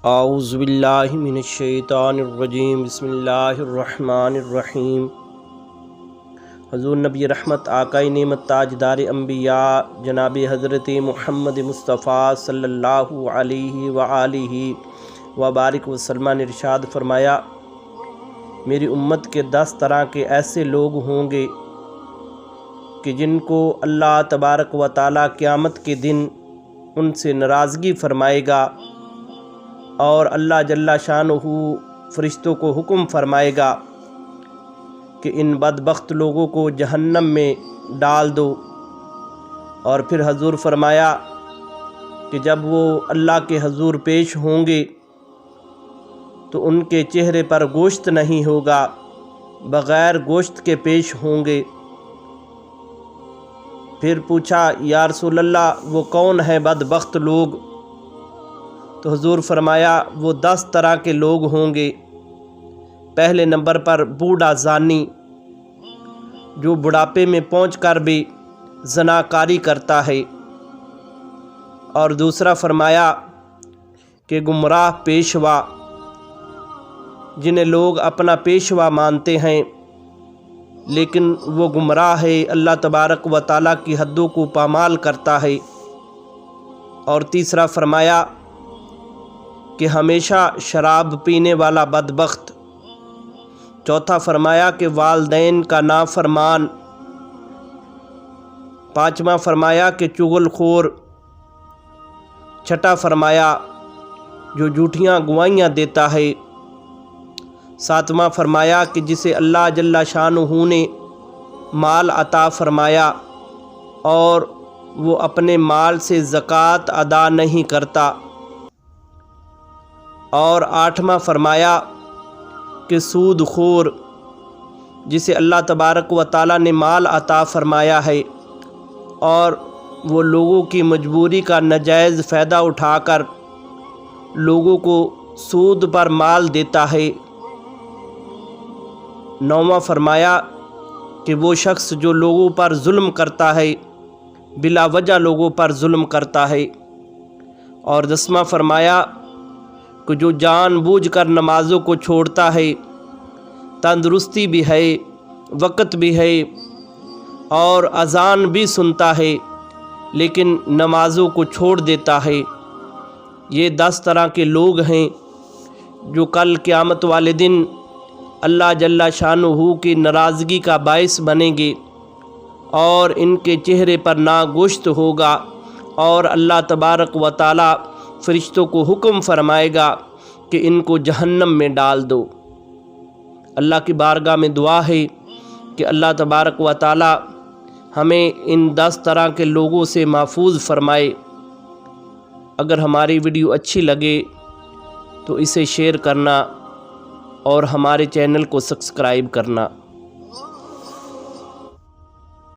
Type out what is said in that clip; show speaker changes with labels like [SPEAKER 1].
[SPEAKER 1] اعوذ باللہ من الشیطان الرجیم بسم اللہ الرحمن الرحیم۔ حضور نبی رحمت آقائے نعمت تاجدار انبیاء جناب حضرت محمد مصطفیٰ صلی اللہ علیہ وآلہ وبارک وسلم نے ارشاد فرمایا، میری امت کے 10 طرح کے ایسے لوگ ہوں گے کہ جن کو اللہ تبارک و تعالیٰ قیامت کے دن ان سے ناراضگی فرمائے گا، اور اللہ جل شانہ فرشتوں کو حکم فرمائے گا کہ ان بدبخت لوگوں کو جہنم میں ڈال دو۔ اور پھر حضور فرمایا کہ جب وہ اللہ کے حضور پیش ہوں گے تو ان کے چہرے پر گوشت نہیں ہوگا، بغیر گوشت کے پیش ہوں گے۔ پھر پوچھا، یا رسول اللہ وہ کون ہیں بدبخت لوگ؟ تو حضور فرمایا، وہ 10 طرح کے لوگ ہوں گے۔ پہلے نمبر پر بوڑھا زانی، جو بڑھاپے میں پہنچ کر بھی زناکاری کرتا ہے۔ اور دوسرا فرمایا کہ گمراہ پیشوا، جنہیں لوگ اپنا پیشوا مانتے ہیں لیکن وہ گمراہ ہے، اللہ تبارک و تعالیٰ کی حدوں کو پامال کرتا ہے۔ اور تیسرا فرمایا کہ ہمیشہ شراب پینے والا بدبخت۔ چوتھا فرمایا کہ والدین کا نافرمان۔ پانچواں فرمایا کہ چغل خور۔ چھٹا فرمایا جو جھوٹیاں گواہیاں دیتا ہے۔ ساتواں فرمایا کہ جسے اللہ جل شانہ نے مال عطا فرمایا اور وہ اپنے مال سے زکوٰۃ ادا نہیں کرتا۔ اور آٹھواں فرمایا کہ سود خور، جسے اللہ تبارک و تعالیٰ نے مال عطا فرمایا ہے اور وہ لوگوں کی مجبوری کا ناجائز فائدہ اٹھا کر لوگوں کو سود پر مال دیتا ہے۔ نوواں فرمایا کہ وہ شخص جو لوگوں پر ظلم کرتا ہے، بلا وجہ لوگوں پر ظلم کرتا ہے۔ اور 10واں فرمایا کہ جو جان بوجھ کر نمازوں کو چھوڑتا ہے، تندرستی بھی ہے، وقت بھی ہے اور اذان بھی سنتا ہے لیکن نمازوں کو چھوڑ دیتا ہے۔ یہ 10 طرح کے لوگ ہیں جو کل قیامت والے دن اللہ جل شانہ کی ناراضگی کا باعث بنیں گے، اور ان کے چہرے پر نہ گوشت ہوگا، اور اللہ تبارک و تعالیٰ فرشتوں کو حکم فرمائے گا کہ ان کو جہنم میں ڈال دو۔ اللہ کی بارگاہ میں دعا ہے کہ اللہ تبارک و تعالیٰ ہمیں ان 10 طرح کے لوگوں سے محفوظ فرمائے۔ اگر ہماری ویڈیو اچھی لگے تو اسے شیئر کرنا اور ہمارے چینل کو سبسکرائب کرنا۔